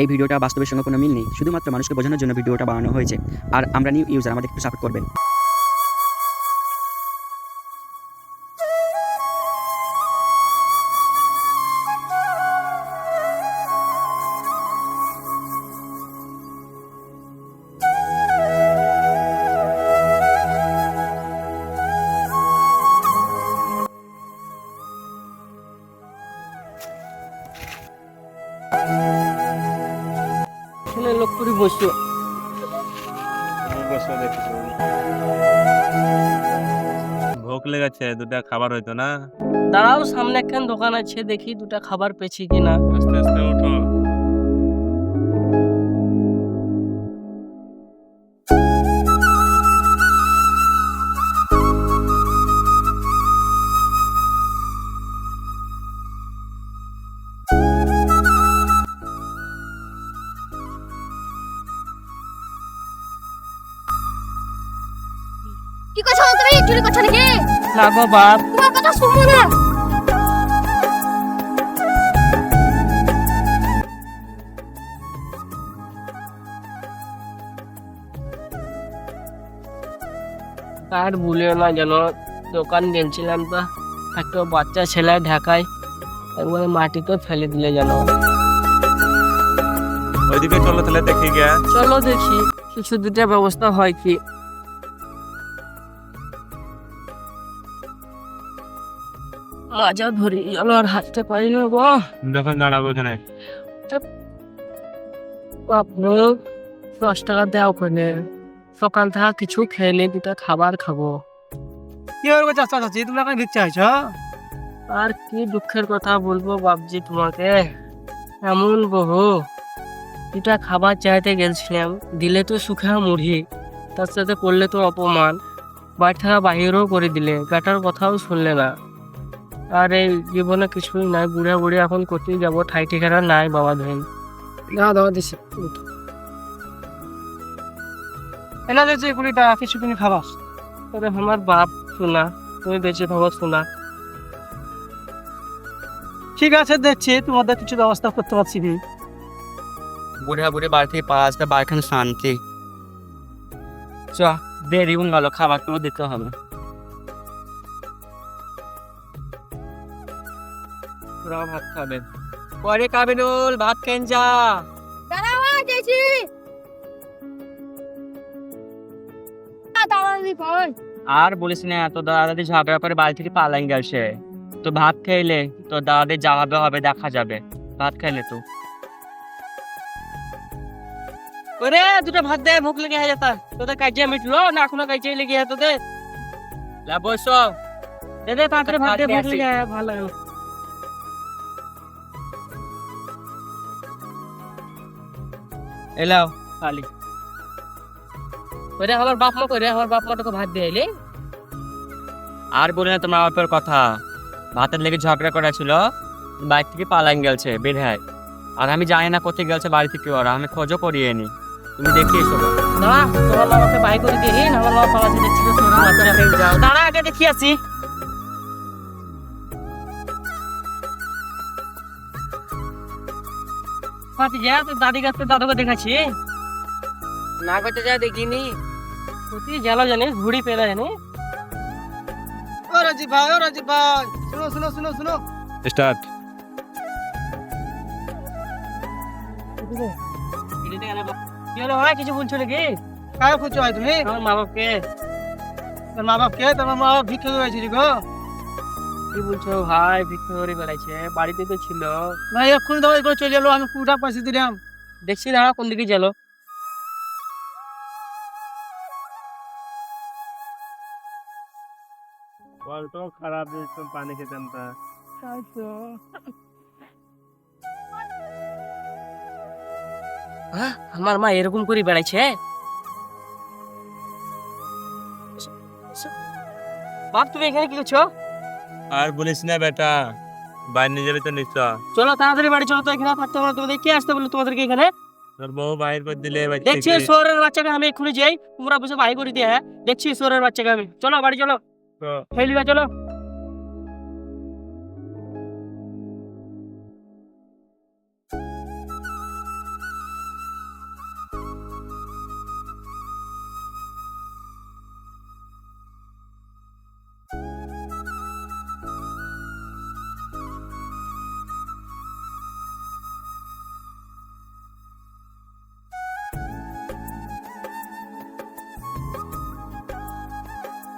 এই ভিডিওটা বাস্তবের সঙ্গে কোনো মিল নেই, শুধুমাত্র মানুষকে বোঝানোর জন্য ভিডিওটা বানানো হয়েছে। আর আমরা নিউ ইউজার, আমাদের একটু সাপোর্ট করবেন। লোক করে বসো। ভোক লেগেছে, দুটা খাবার হইতো না? দাঁড়াও, সামনে একখান দোকান আছে, দেখি দুটা খাবার পেয়েছি কিনা। আস্তে আস্তে উঠো। কি করছো তুমি? চুরি করছো নাকি? না গো বাপ, তোমার কথা শুনবো না। আর ভুলিও না, যেন দোকান গেছিলাম তো একটা বাচ্চা ছেলে ঢাকায় একবারে মাটিতে ফেলে দিলে যেন। ওইদিকে চলো তাহলে দেখি গিয়া। চলো দেখি কিছু দুটা ব্যবস্থা হয় কি। মাজা ধরি চলো, আর হাঁটতে পারি না গো। যখন দাঁড়াবো এখানে। বাপরে, 10 টাকা দেওয়া ওখানে, সকাল থেকে কিছু খেলে দুটা খাবার খাবো। কি হলো চাচা চাচি, তুমি এখন ভিক্ষা চাইছো? আর কি দুঃখের কথা বলবো বাপজি তোমাকে, এমন বহু দুটা খাবার চাইতে গেছিলাম, দিলে তো সুখা মুড়ি, তার সাথে করলে তো অপমান, বাড়ি থেকে বাহিরও করে দিলে, বেটার কথাও শুনলে না। আর এই জীবনে কিছুই নাই, বুড়া বুড়ি এখন কোথায় যাবো, ঠাই ঠিকানা নাই বাবা ধরেন। দাও দাও দিছি, এলা যে 20 টাকা কিছু কিনে খাবাস। তবে আমার বাপ শোনা, তুমি বেঁচে থাকো শোনা। ঠিক আছে, দেখছি তোমাদের কিছু ব্যবস্থা করতে পারছি কি। বুড়া বুড়ি বাড়ি থেকে পাওয়া আসবে, বাড়িখানে শান্তি। চ দেরি গেল, খাবার তো দিতে হবে। তোরাও ভাত খাবেন পরে, কাবিনুল ভাত খেন যা। দাঁড়াও, যাইছি। দাঁড়াবি ফোন। আর বলিস না, তো দাদাদের ঝগড়া করে বাড়ি থেকে পালাই গেছে। তো ভাত খাইলে তো দাদাদের যাওয়াবে হবে, দেখা যাবে। ভাত খাইলে তো ওরে দুটো ভাত দে, ভুক লেগে হয়ে যেতা। তোদের কাজে মিটলো না, এখনো কাজে লেগে আছে তোদের। বসো। দে দে তাড়াতাড়ি ভাত দে, ভুক লেগে ভালো লাগলো। এলাও খালি ওরে আমার বাপ মা করে, আমার বাপ মা তোকে ভাত দিয়ে এলি। আর বলে না তোমার বাপের কথা, ভাতের লেগে ঝগড়া করা ছিল, বাড়ি থেকে পালাই গেছে বের হয়। আর আমি জানি না কোথায় গেছে বাড়ি থেকে ওরা, আমি খোঁজও করিয়ে নি। তুমি দেখি এসো। দাঁড়া, তোমার বাবাকে বাই করে দিয়ে আমার বাবা পালাতে দেখছিল, সোনা বাচ্চা হয়ে যাও। দাঁড়া আগে দেখি আছি। পাতি যা, তোর দাদি কাছে দাদুকে দেখাচ্ছি না, করতে যা দেখিনি। কোথায় গেল জানিস, ঘুড়ি পেলা জানিস। ও রাজীব ভাই, ও রাজীব ভাই, শুনো শুনো শুনো শুনো। স্টার্ট। কি হলো ভাই, কিছু বলছো নাকি? কায় খুঁজছো ভাই তুমি? আমার মা বাপকে। তোর মা বাপ কে? তোমার মা বাপ ভিক্ষা করে গেছিলি গো? কি বলছো ভাই, ভিক্ষা করে বেড়াইছে, বাড়িতে তো ছিল। ভাই এক্ষুনি দাও, এগুলো চলে এলো, আমি পুরোটা পয়সা দিলাম। দেখছি দাঁড়া কোন দিকে গেল। কলটাও খারাপ, পানি খেতাম তা। আমার মা এরকম করে বেড়াইছে। বাপ তুমি এখানে কি করছো? আর বলিস না বেটা, বাইরে নিয়ে যাবে তো নিশ্চয়। চলো তাড়াতাড়ি বাড়ি চলো, তো এখানে থাকতে হবে না। তোমাদের কে আসতে বললো তোমাদেরকে এখানে? তোর বউ বাইর করে দিলে দেখছি শহরের বাচ্চাকে আমি এক্ষুনি যাই, তোমরা বসে বাই করে দিয়ে। হ্যাঁ দেখছি শহরের বাচ্চাকে আমি। চলো বাড়ি চলো, খেলিবা চলো।